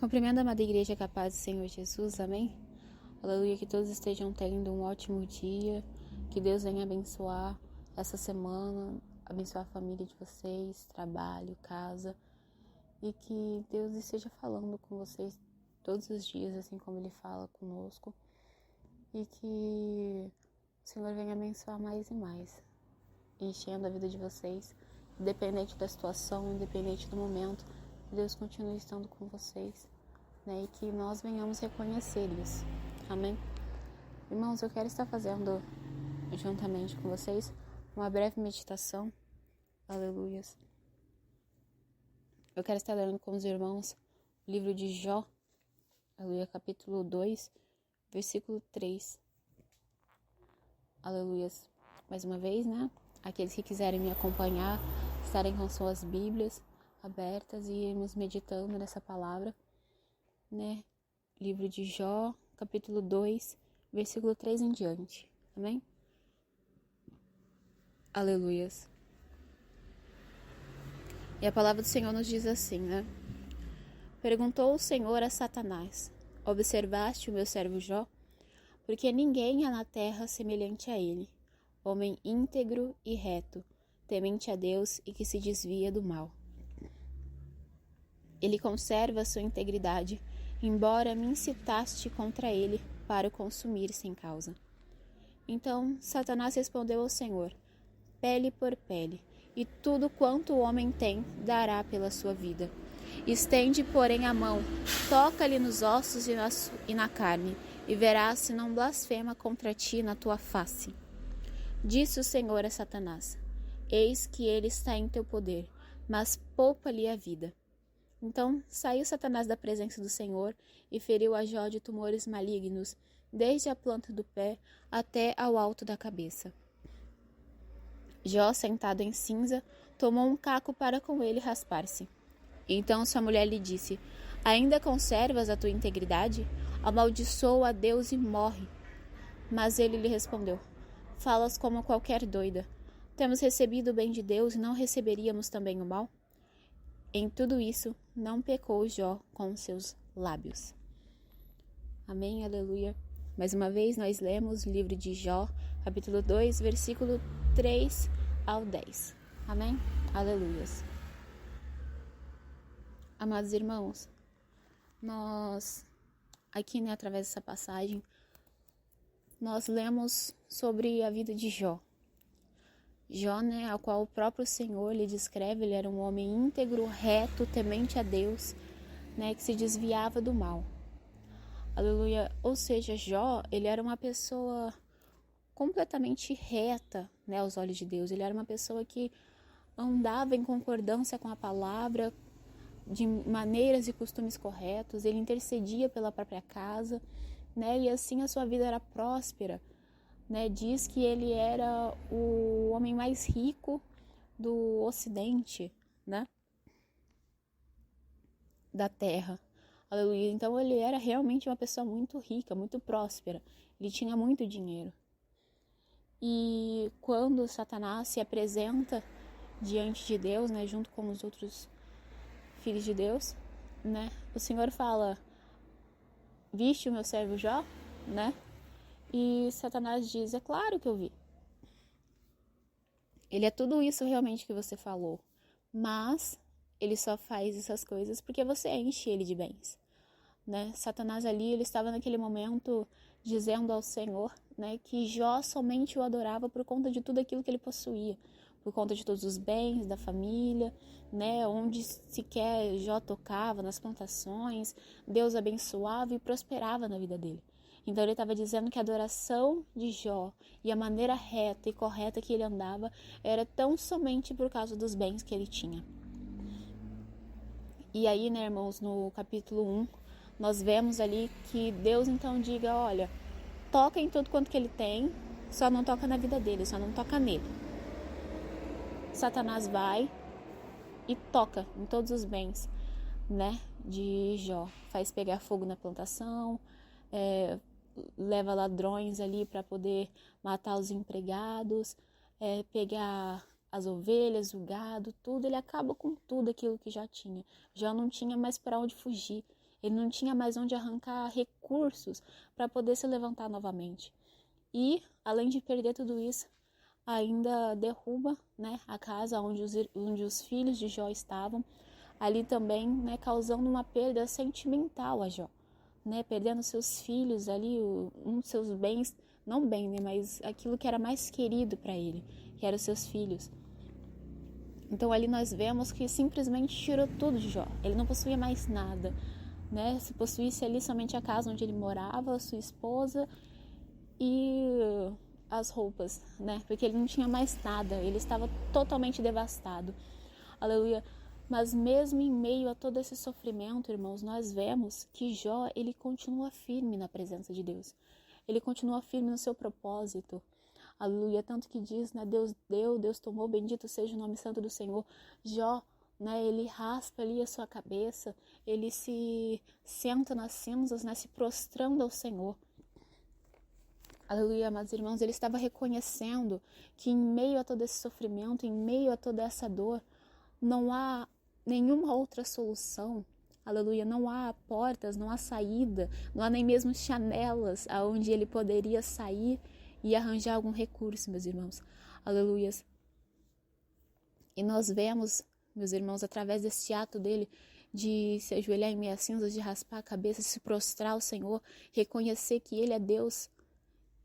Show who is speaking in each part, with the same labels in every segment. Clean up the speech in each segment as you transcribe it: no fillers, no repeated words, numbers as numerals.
Speaker 1: Cumprimento a amada igreja capaz do Senhor Jesus, amém? Aleluia, que todos estejam tendo um ótimo dia, que Deus venha abençoar essa semana, abençoar a família de vocês, trabalho, casa, e que Deus esteja falando com vocês todos os dias, assim como Ele fala conosco, e que o Senhor venha abençoar mais e mais, enchendo a vida de vocês, independente da situação, independente do momento, Deus continue estando com vocês, né? E que nós venhamos reconhecer isso. Amém? Irmãos, eu quero estar fazendo, juntamente com vocês, uma breve meditação. Aleluias. Eu quero estar lendo com os irmãos o livro de Jó, aleluia, capítulo 2, versículo 3. Aleluias. Mais uma vez, né? Aqueles que quiserem me acompanhar, estarem com suas Bíblias abertas e irmos meditando nessa palavra, né? Livro de Jó, capítulo 2, versículo 3 em diante. Amém? Aleluias. E a palavra do Senhor nos diz assim, né? Perguntou o Senhor a Satanás: observaste o meu servo Jó? Porque ninguém há na terra semelhante a ele, homem íntegro e reto, temente a Deus e que se desvia do mal. Ele conserva sua integridade, embora me incitaste contra ele para o consumir sem causa. Então Satanás respondeu ao Senhor: pele por pele, e tudo quanto o homem tem dará pela sua vida. Estende, porém, a mão, toca-lhe nos ossos e na carne, e verás se não blasfema contra ti na tua face. Disse o Senhor a Satanás: eis que ele está em teu poder, mas poupa-lhe a vida. Então saiu Satanás da presença do Senhor e feriu a Jó de tumores malignos, desde a planta do pé até ao alto da cabeça. Jó, sentado em cinza, tomou um caco para com ele raspar-se. Então sua mulher lhe disse: ainda conservas a tua integridade? Amaldiçoa a Deus e morre. Mas ele lhe respondeu: falas como qualquer doida. Temos recebido o bem de Deus e não receberíamos também o mal? Em tudo isso, não pecou Jó com seus lábios. Amém, aleluia. Mais uma vez, nós lemos o livro de Jó, capítulo 2, versículo 3 ao 10. Amém, aleluias. Amados irmãos, nós, aqui, né, através dessa passagem, nós lemos sobre a vida de Jó. Jó, né, ao qual o próprio Senhor lhe descreve, ele era um homem íntegro, reto, temente a Deus, né, que se desviava do mal. Aleluia. Ou seja, Jó, ele era uma pessoa completamente reta, né, aos olhos de Deus. Ele era uma pessoa que andava em concordância com a palavra, de maneiras e costumes corretos. Ele intercedia pela própria casa, né, e assim a sua vida era próspera. Né, diz que ele era o homem mais rico do Ocidente, né, da terra. Aleluia. Então ele era realmente uma pessoa muito rica, muito próspera. Ele tinha muito dinheiro. E quando Satanás se apresenta diante de Deus, né, junto com os outros filhos de Deus, né, o Senhor fala: viste o meu servo Jó, né? E Satanás diz: é claro que eu vi. Ele é tudo isso realmente que você falou. Mas ele só faz essas coisas porque você enche ele de bens. Né? Satanás ali, ele estava naquele momento dizendo ao Senhor, né, que Jó somente o adorava por conta de tudo aquilo que ele possuía. Por conta de todos os bens da família, né, onde sequer Jó tocava, nas plantações, Deus abençoava e prosperava na vida dele. Então ele estava dizendo que a adoração de Jó e a maneira reta e correta que ele andava era tão somente por causa dos bens que ele tinha. E aí, né, irmãos, no capítulo 1, nós vemos ali que Deus então diga: olha, toca em tudo quanto que ele tem, só não toca na vida dele, só não toca nele. Satanás vai e toca em todos os bens, né, de Jó. Faz pegar fogo na plantação, leva ladrões ali para poder matar os empregados, pegar as ovelhas, o gado, tudo. Ele acaba com tudo aquilo que já tinha. Já não tinha mais para onde fugir. Ele não tinha mais onde arrancar recursos para poder se levantar novamente. E, além de perder tudo isso, ainda derruba, né, a casa onde os filhos de Jó estavam, ali também, né, causando uma perda sentimental a Jó, né, perdendo seus filhos ali, um dos seus bens, não bem, né, mas aquilo que era mais querido para ele, que eram os seus filhos. Então ali nós vemos que simplesmente tirou tudo de Jó, ele não possuía mais nada, né, se possuísse ali somente a casa onde ele morava, sua esposa e as roupas, né? Porque ele não tinha mais nada, ele estava totalmente devastado. Aleluia. Mas mesmo em meio a todo esse sofrimento, irmãos, nós vemos que Jó, ele continua firme na presença de Deus. Ele continua firme no seu propósito. Aleluia. Tanto que diz, né? Deus deu, Deus tomou, bendito seja o nome santo do Senhor. Jó, né? Ele raspa ali a sua cabeça, ele se senta nas cinzas, né? Se prostrando ao Senhor. Aleluia, amados irmãos, ele estava reconhecendo que em meio a todo esse sofrimento, em meio a toda essa dor, não há nenhuma outra solução. Aleluia, não há portas, não há saída, não há nem mesmo janelas aonde ele poderia sair e arranjar algum recurso, meus irmãos. Aleluia. E nós vemos, meus irmãos, através desse ato dele, de se ajoelhar em meio às cinzas, de raspar a cabeça, se prostrar ao Senhor, reconhecer que ele é Deus,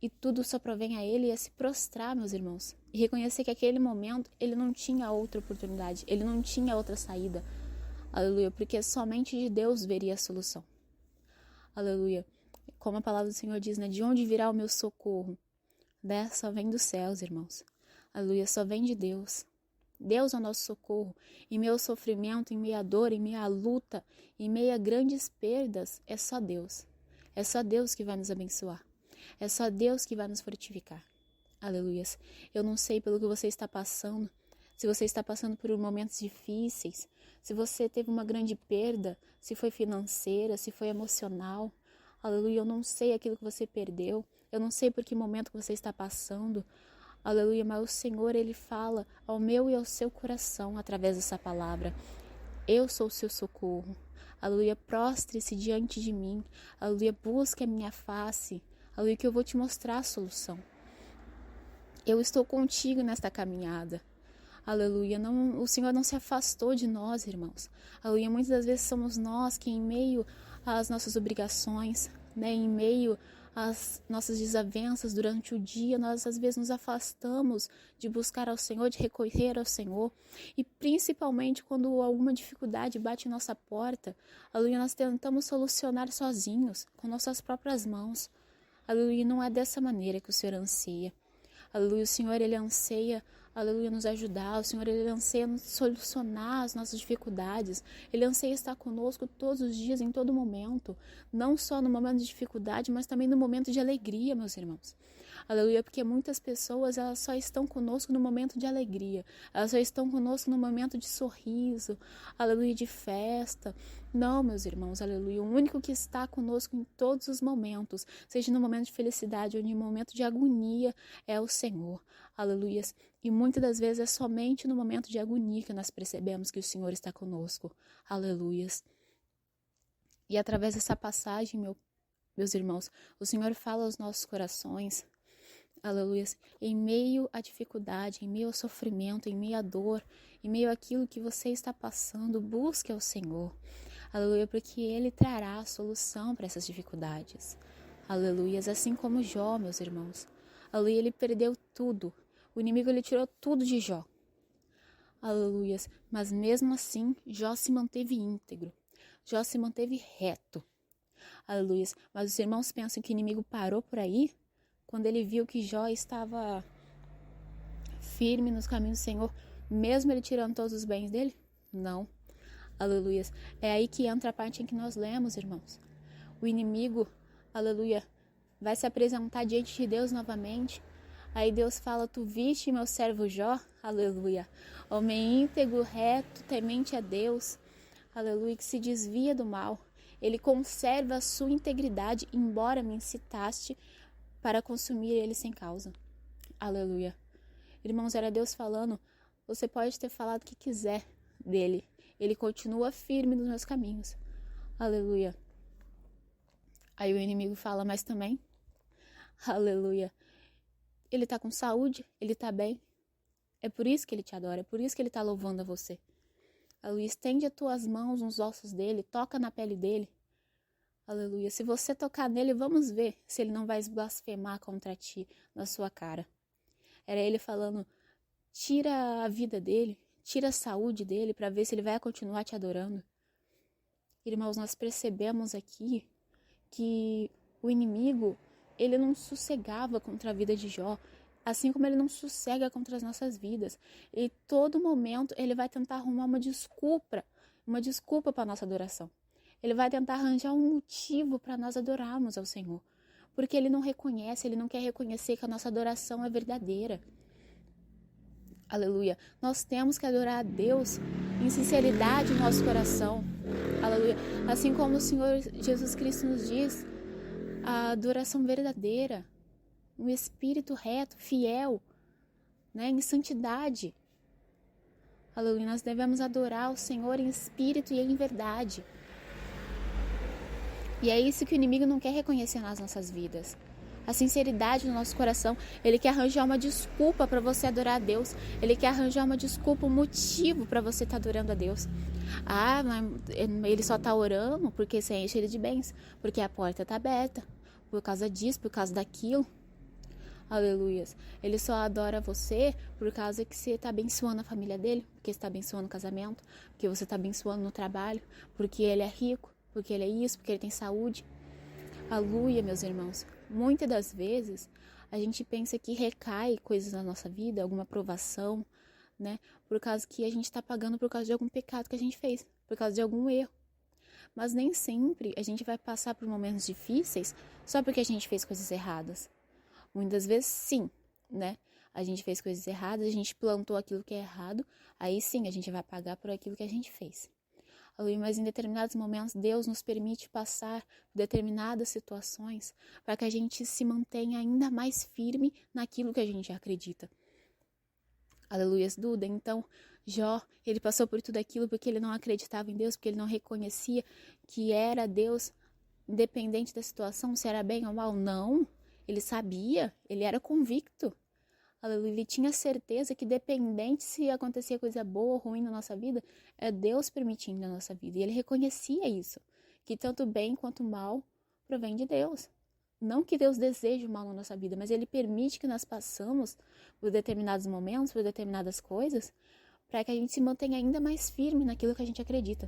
Speaker 1: e tudo só provém a ele, é se prostrar, meus irmãos. E reconhecer que aquele momento ele não tinha outra oportunidade, ele não tinha outra saída. Aleluia, porque somente de Deus veria a solução. Aleluia. Como a palavra do Senhor diz, né? De onde virá o meu socorro? Só vem dos céus, irmãos. Aleluia, só vem de Deus. Deus é o nosso socorro. Em meio ao sofrimento, em meio à dor, em meio à luta, em meio a grandes perdas, é só Deus. É só Deus que vai nos abençoar. É só Deus que vai nos fortificar. Aleluias. Eu não sei pelo que você está passando, se você está passando por momentos difíceis, se você teve uma grande perda, se foi financeira, se foi emocional. Aleluia, eu não sei aquilo que você perdeu, eu não sei por que momento que você está passando. Aleluia, mas o Senhor, Ele fala ao meu e ao seu coração através dessa palavra. Eu sou o seu socorro. Aleluia, prostre-se diante de mim. Aleluia, busque a minha face. Aleluia, que eu vou te mostrar a solução. Eu estou contigo nesta caminhada. Aleluia, o Senhor não se afastou de nós, irmãos. Aleluia, muitas das vezes somos nós que em meio às nossas obrigações, né, em meio às nossas desavenças durante o dia, nós às vezes nos afastamos de buscar ao Senhor, de recorrer ao Senhor. E principalmente quando alguma dificuldade bate em nossa porta, aleluia, nós tentamos solucionar sozinhos, com nossas próprias mãos. Aleluia, não é dessa maneira que o Senhor anseia. Aleluia, o Senhor, Ele anseia, aleluia, nos ajudar. O Senhor, Ele anseia nos solucionar as nossas dificuldades. Ele anseia estar conosco todos os dias, em todo momento. Não só no momento de dificuldade, mas também no momento de alegria, meus irmãos. Aleluia, porque muitas pessoas, elas só estão conosco no momento de alegria. Elas só estão conosco no momento de sorriso, aleluia, de festa. Não, meus irmãos, aleluia. O único que está conosco em todos os momentos, seja no momento de felicidade ou no momento de agonia, é o Senhor. Aleluia. E muitas das vezes é somente no momento de agonia que nós percebemos que o Senhor está conosco. Aleluia. E através dessa passagem, meus irmãos, o Senhor fala aos nossos corações, aleluia, em meio à dificuldade, em meio ao sofrimento, em meio à dor, em meio àquilo que você está passando, busque ao Senhor, aleluia, porque Ele trará a solução para essas dificuldades, aleluia, assim como Jó, meus irmãos, aleluia, ele perdeu tudo, o inimigo ele tirou tudo de Jó, aleluia, mas mesmo assim, Jó se manteve íntegro, Jó se manteve reto, aleluia, mas os irmãos pensam que o inimigo parou por aí? Quando ele viu que Jó estava firme nos caminhos do Senhor, mesmo ele tirando todos os bens dele? Não. Aleluia. É aí que entra a parte em que nós lemos, irmãos. O inimigo, aleluia, vai se apresentar diante de Deus novamente. Aí Deus fala, tu viste meu servo Jó? Aleluia. Homem íntegro, reto, temente a Deus. Aleluia, que se desvia do mal. Ele conserva a sua integridade, embora me incitaste para consumir ele sem causa. Aleluia. Irmãos, era Deus falando, você pode ter falado o que quiser dele. Ele continua firme nos meus caminhos. Aleluia. Aí o inimigo fala, mas também, aleluia, ele tá com saúde, ele tá bem. É por isso que ele te adora, é por isso que ele tá louvando a você. Aleluia, estende as tuas mãos nos ossos dele, toca na pele dele. Aleluia, se você tocar nele, vamos ver se ele não vai blasfemar contra ti na sua cara. Era ele falando, tira a vida dele, tira a saúde dele para ver se ele vai continuar te adorando. Irmãos, nós percebemos aqui que o inimigo, ele não sossegava contra a vida de Jó, assim como ele não sossega contra as nossas vidas. E todo momento ele vai tentar arrumar uma desculpa para a nossa adoração. Ele vai tentar arranjar um motivo para nós adorarmos ao Senhor, porque ele não reconhece, ele não quer reconhecer que a nossa adoração é verdadeira. Aleluia. Nós temos que adorar a Deus em sinceridade no nosso coração. Aleluia. Assim como o Senhor Jesus Cristo nos diz, a adoração verdadeira, um espírito reto, fiel, né, em santidade. Aleluia. Nós devemos adorar o Senhor em espírito e em verdade. E é isso que o inimigo não quer reconhecer nas nossas vidas. A sinceridade no nosso coração. Ele quer arranjar uma desculpa para você adorar a Deus. Ele quer arranjar uma desculpa, um motivo para você estar adorando a Deus. Ah, mas ele só está orando porque você enche ele de bens. Porque a porta está aberta. Por causa disso, por causa daquilo. Aleluias. Ele só adora você por causa que você está abençoando a família dele. Porque você está abençoando o casamento. Porque você está abençoando no trabalho. Porque ele é rico. Porque ele é isso. Porque ele tem saúde. Aleluia, meus irmãos. Muitas das vezes a gente pensa que recai coisas na nossa vida, alguma provação, né? Por causa que a gente está pagando por causa de algum pecado que a gente fez, por causa de algum erro. Mas nem sempre a gente vai passar por momentos difíceis só porque a gente fez coisas erradas. Muitas vezes sim, né? A gente fez coisas erradas, a gente plantou aquilo que é errado, aí sim a gente vai pagar por aquilo que a gente fez. Mas em determinados momentos Deus nos permite passar por determinadas situações para que a gente se mantenha ainda mais firme naquilo que a gente acredita. Aleluias, Duda. Então, Jó, ele passou por tudo aquilo porque ele não acreditava em Deus, porque ele não reconhecia que era Deus, independente da situação, se era bem ou mal. Não, ele sabia, ele era convicto. Aleluia, ele tinha certeza que dependente se acontecia coisa boa ou ruim na nossa vida, é Deus permitindo na nossa vida. E ele reconhecia isso, que tanto bem quanto mal provém de Deus. Não que Deus deseje o mal na nossa vida, mas ele permite que nós passamos por determinados momentos, por determinadas coisas, para que a gente se mantenha ainda mais firme naquilo que a gente acredita.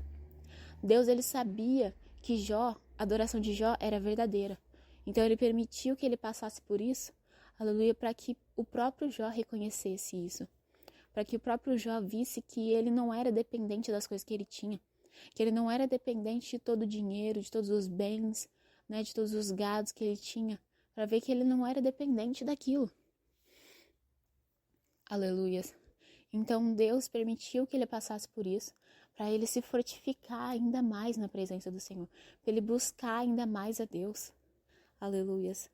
Speaker 1: Deus, ele sabia que Jó, a adoração de Jó era verdadeira. Então ele permitiu que ele passasse por isso, aleluia, para que o próprio Jó reconhecesse isso. Para que o próprio Jó visse que ele não era dependente das coisas que ele tinha. Que ele não era dependente de todo o dinheiro, de todos os bens, né, de todos os gados que ele tinha. Para ver que ele não era dependente daquilo. Aleluias. Então Deus permitiu que ele passasse por isso. Para ele se fortificar ainda mais na presença do Senhor. Para ele buscar ainda mais a Deus. Aleluias.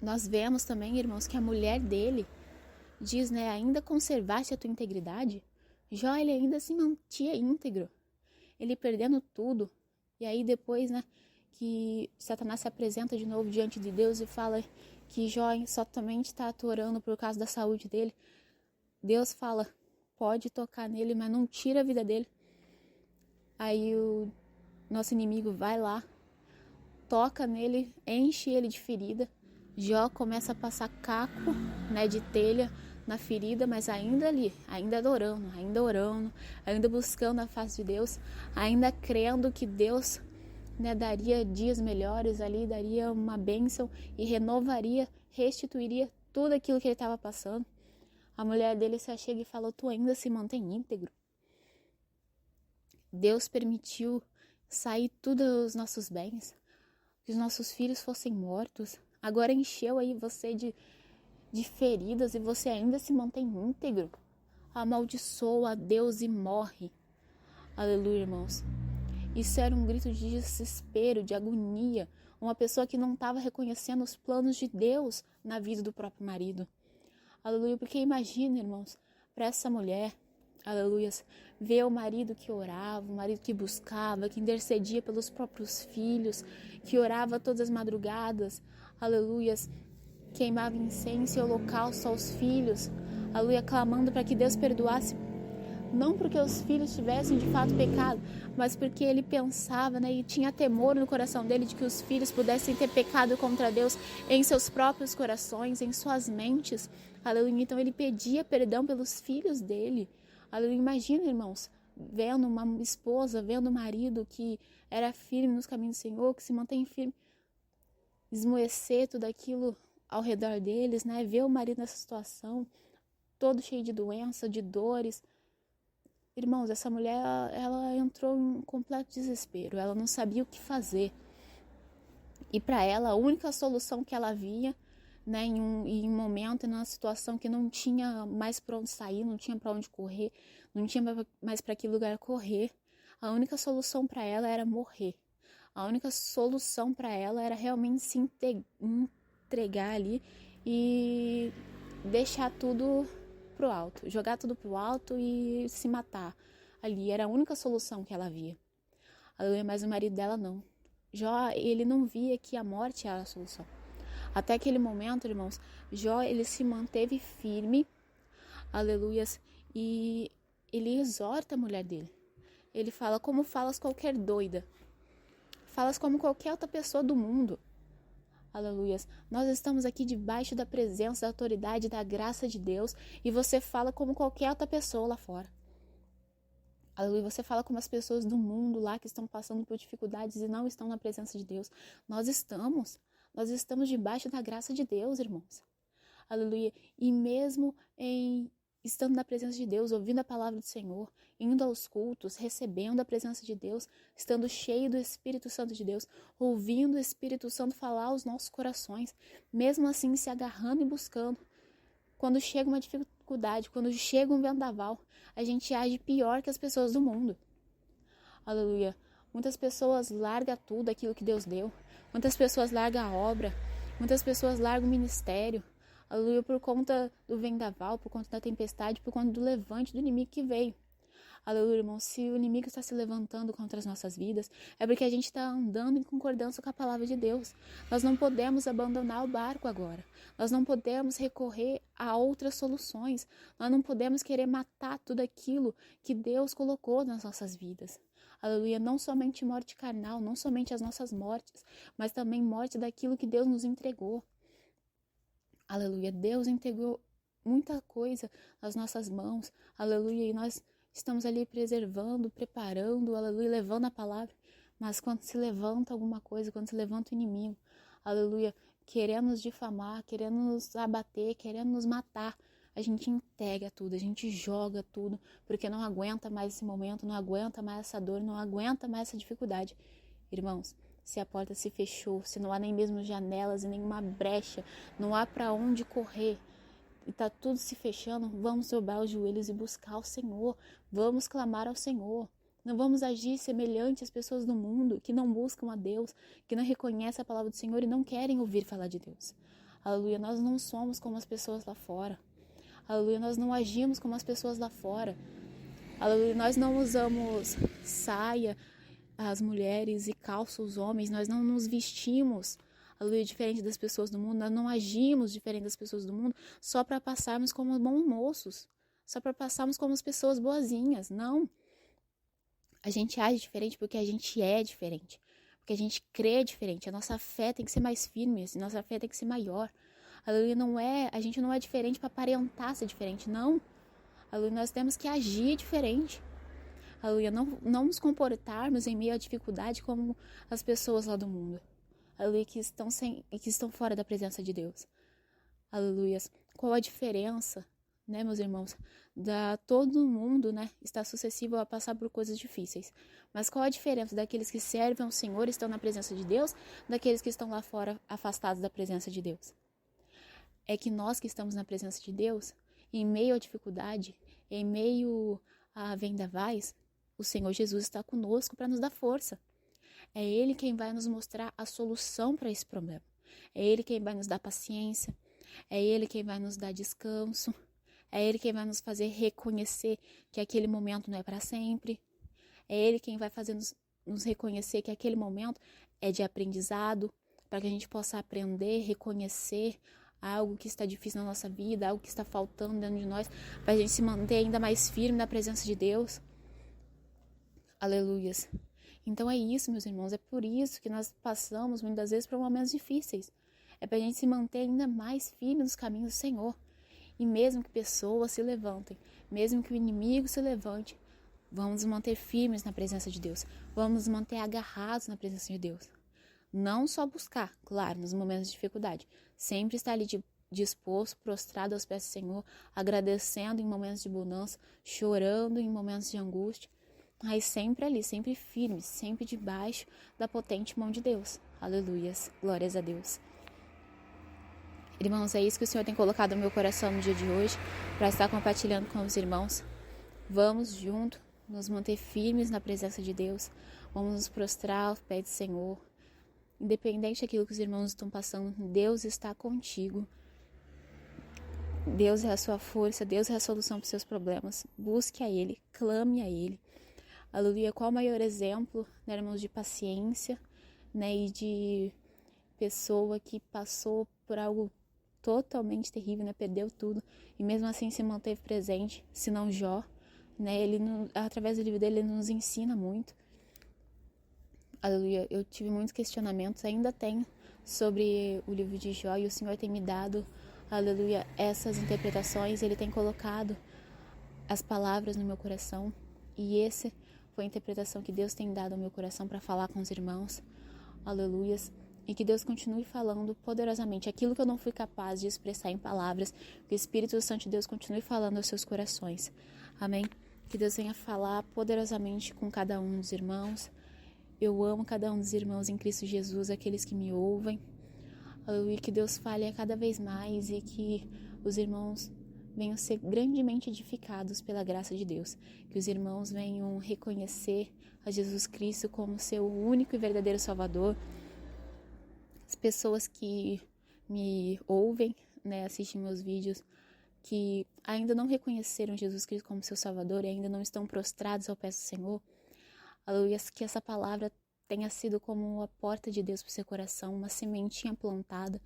Speaker 1: Nós vemos também, irmãos, que a mulher dele diz, né, ainda conservaste a tua integridade? Jó, ele ainda se mantinha íntegro. Ele perdendo tudo. E aí depois, né, que Satanás se apresenta de novo diante de Deus e fala que Jó somente está orando por causa da saúde dele. Deus fala, pode tocar nele, mas não tira a vida dele. Aí o nosso inimigo vai lá, toca nele, enche ele de ferida. Jó começa a passar caco, né, de telha na ferida, mas ainda ali, ainda orando, ainda buscando a face de Deus, ainda crendo que Deus, né, daria dias melhores ali, daria uma bênção e renovaria, restituiria tudo aquilo que ele estava passando. A mulher dele se achega e falou, tu ainda se mantém íntegro? Deus permitiu sair todos os nossos bens, que os nossos filhos fossem mortos. Agora encheu aí você de feridas e você ainda se mantém íntegro. Amaldiçoa a Deus e morre. Aleluia, irmãos. Isso era um grito de desespero, de agonia. Uma pessoa que não estava reconhecendo os planos de Deus na vida do próprio marido. Aleluia, porque imagina, irmãos, para essa mulher, aleluias, ver o marido que orava, o marido que buscava, que intercedia pelos próprios filhos, que orava todas as madrugadas, aleluias, queimava incenso e holocausto aos filhos, aleluia, clamando para que Deus perdoasse, não porque os filhos tivessem de fato pecado, mas porque ele pensava, né, e tinha temor no coração dele de que os filhos pudessem ter pecado contra Deus em seus próprios corações, em suas mentes, aleluia. Então ele pedia perdão pelos filhos dele, aleluia. Imagina, irmãos, vendo uma esposa, vendo um marido que era firme nos caminhos do Senhor, que se mantém firme, esmoecer tudo aquilo ao redor deles, né, ver o marido nessa situação, todo cheio de doença, de dores. Irmãos, essa mulher, ela entrou em completo desespero, ela não sabia o que fazer. E para ela, a única solução que ela via, né, em um momento, numa situação que não tinha mais para onde sair, não tinha para onde correr, não tinha mais para que lugar correr, a única solução para ela era morrer. A única solução para ela era realmente se entregar ali e deixar tudo pro alto, jogar tudo pro alto e se matar. Ali era a única solução que ela via. Aleluia, mas o marido dela não. Jó, ele não via que a morte era a solução. Até aquele momento, irmãos, Jó, ele se manteve firme, aleluias, e ele exorta a mulher dele. Ele fala, como falas qualquer doida. Falas como qualquer outra pessoa do mundo. Aleluias. Nós estamos aqui debaixo da presença, da autoridade, da graça de Deus, e você fala como qualquer outra pessoa lá fora. Aleluia. Você fala como as pessoas do mundo lá que estão passando por dificuldades e não estão na presença de Deus. Nós estamos debaixo da graça de Deus, irmãos. Aleluia. E mesmo estando na presença de Deus, ouvindo a palavra do Senhor, indo aos cultos, recebendo a presença de Deus, estando cheio do Espírito Santo de Deus, ouvindo o Espírito Santo falar aos nossos corações, mesmo assim se agarrando e buscando. Quando chega uma dificuldade, quando chega um vendaval, a gente age pior que as pessoas do mundo. Aleluia. Muitas pessoas largam tudo aquilo que Deus deu. Muitas pessoas largam a obra. Muitas pessoas largam o ministério. Aleluia, por conta do vendaval, por conta da tempestade, por conta do levante do inimigo que veio. Aleluia, irmão, se o inimigo está se levantando contra as nossas vidas, é porque a gente está andando em concordância com a palavra de Deus. Nós não podemos abandonar o barco agora. Nós não podemos recorrer a outras soluções. Nós não podemos querer matar tudo aquilo que Deus colocou nas nossas vidas. Aleluia, não somente morte carnal, não somente as nossas mortes, mas também morte daquilo que Deus nos entregou. Aleluia, Deus entregou muita coisa nas nossas mãos, aleluia, e nós estamos ali preservando, preparando, aleluia, levando a palavra, mas quando se levanta alguma coisa, quando se levanta o inimigo, aleluia, querendo nos difamar, querendo nos abater, querendo nos matar, a gente entrega tudo, a gente joga tudo, porque não aguenta mais esse momento, não aguenta mais essa dor, não aguenta mais essa dificuldade. Irmãos, se a porta se fechou, se não há nem mesmo janelas e nenhuma brecha, não há para onde correr e está tudo se fechando, vamos dobrar os joelhos e buscar o Senhor, vamos clamar ao Senhor. Não vamos agir semelhante às pessoas do mundo que não buscam a Deus, que não reconhecem a palavra do Senhor e não querem ouvir falar de Deus. Aleluia, nós não somos como as pessoas lá fora. Aleluia, nós não agimos como as pessoas lá fora. Aleluia, nós não usamos saia, as mulheres, e calça os homens, nós não nos vestimos, aleluia, diferente das pessoas do mundo, nós não agimos diferente das pessoas do mundo só para passarmos como bons moços, só para passarmos como as pessoas boazinhas, não. A gente age diferente porque a gente é diferente, porque a gente crê diferente, a nossa fé tem que ser mais firme, a nossa fé tem que ser maior. Aleluia, a gente não é diferente para aparentar ser diferente, não. Aleluia, nós temos que agir diferente. Aleluia, não nos comportarmos em meio à dificuldade como as pessoas lá do mundo. Aleluia, que estão fora da presença de Deus. Aleluia, qual a diferença, né, meus irmãos? Todo mundo, né, está suscetível a passar por coisas difíceis. Mas qual a diferença daqueles que servem ao Senhor e estão na presença de Deus, daqueles que estão lá fora afastados da presença de Deus? É que nós que estamos na presença de Deus, em meio à dificuldade, em meio a vendavais, o Senhor Jesus está conosco para nos dar força. É Ele quem vai nos mostrar a solução para esse problema. É Ele quem vai nos dar paciência. É Ele quem vai nos dar descanso. É Ele quem vai nos fazer reconhecer que aquele momento não é para sempre. É Ele quem vai fazer nos reconhecer que aquele momento é de aprendizado, para que a gente possa aprender, reconhecer algo que está difícil na nossa vida, algo que está faltando dentro de nós, para a gente se manter ainda mais firme na presença de Deus. Aleluias. Então é isso, meus irmãos, é por isso que nós passamos muitas vezes por momentos difíceis. É para a gente se manter ainda mais firme nos caminhos do Senhor. E mesmo que pessoas se levantem, mesmo que o inimigo se levante, vamos nos manter firmes na presença de Deus. Vamos nos manter agarrados na presença de Deus. Não só buscar, claro, nos momentos de dificuldade. Sempre estar ali disposto, prostrado aos pés do Senhor, agradecendo em momentos de bonança, chorando em momentos de angústia. Mas sempre ali, sempre firme, sempre debaixo da potente mão de Deus. Aleluias, glórias a Deus. Irmãos, é isso que o Senhor tem colocado no meu coração no dia de hoje, para estar compartilhando com os irmãos. Vamos juntos nos manter firmes na presença de Deus. Vamos nos prostrar aos pés do Senhor. Independente daquilo que os irmãos estão passando, Deus está contigo. Deus é a sua força, Deus é a solução para os seus problemas. Busque a Ele, clame a Ele. Aleluia. Qual o maior exemplo, né, irmãos, de paciência, né, e de pessoa que passou por algo totalmente terrível, né, perdeu tudo e mesmo assim se manteve presente, se não Jó, né, através do livro dele, ele nos ensina muito. Aleluia. Eu tive muitos questionamentos, ainda tenho, sobre o livro de Jó, e o Senhor tem me dado, aleluia, essas interpretações. Ele tem colocado as palavras no meu coração, e essa foi a interpretação que Deus tem dado ao meu coração para falar com os irmãos. Aleluias. E que Deus continue falando poderosamente aquilo que eu não fui capaz de expressar em palavras, que o Espírito Santo de Deus continue falando aos seus corações. Amém? Que Deus venha falar poderosamente com cada um dos irmãos. Eu amo cada um dos irmãos em Cristo Jesus, aqueles que me ouvem. Aleluia. Que Deus fale a cada vez mais e que os irmãos venham ser grandemente edificados pela graça de Deus. Que os irmãos venham reconhecer a Jesus Cristo como seu único e verdadeiro Salvador. As pessoas que me ouvem, né, assistem meus vídeos, que ainda não reconheceram Jesus Cristo como seu Salvador e ainda não estão prostrados ao pé do Senhor, aleluia, que essa palavra tenha sido como a porta de Deus para o seu coração, uma sementinha plantada,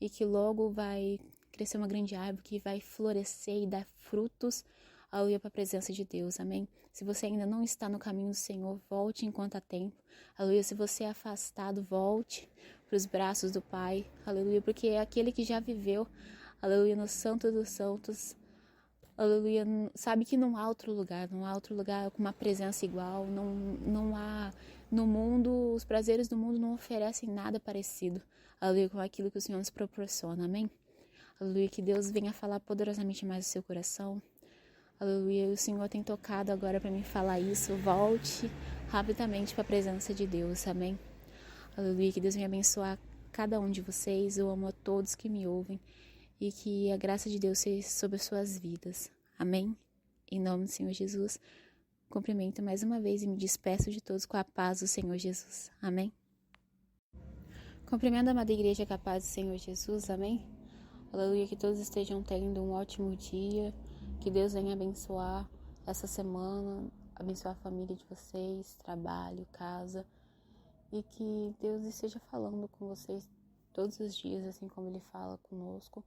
Speaker 1: e que logo vai crescer uma grande árvore que vai florescer e dar frutos, aleluia, para a presença de Deus, amém? Se você ainda não está no caminho do Senhor, volte enquanto há tempo, aleluia. Se você é afastado, volte para os braços do Pai, aleluia, porque é aquele que já viveu, aleluia, no Santo dos Santos, aleluia, sabe que não há outro lugar com uma presença igual, não há no mundo, os prazeres do mundo não oferecem nada parecido, aleluia, com aquilo que o Senhor nos proporciona, amém? Aleluia, que Deus venha falar poderosamente mais no seu coração. Aleluia, o Senhor tem tocado agora para mim falar isso. Volte rapidamente para a presença de Deus, amém? Aleluia, que Deus venha abençoar cada um de vocês. Eu amo a todos que me ouvem e que a graça de Deus seja sobre as suas vidas, amém? Em nome do Senhor Jesus, cumprimento mais uma vez e me despeço de todos com a paz do Senhor Jesus, amém? Cumprimento a amada igreja com a paz do Senhor Jesus, amém? Aleluia, que todos estejam tendo um ótimo dia. Que Deus venha abençoar essa semana, abençoar a família de vocês, trabalho, casa. E que Deus esteja falando com vocês todos os dias, assim como Ele fala conosco.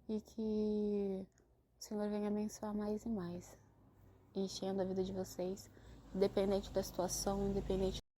Speaker 1: E que o Senhor venha abençoar mais e mais, enchendo a vida de vocês, independente da situação, independente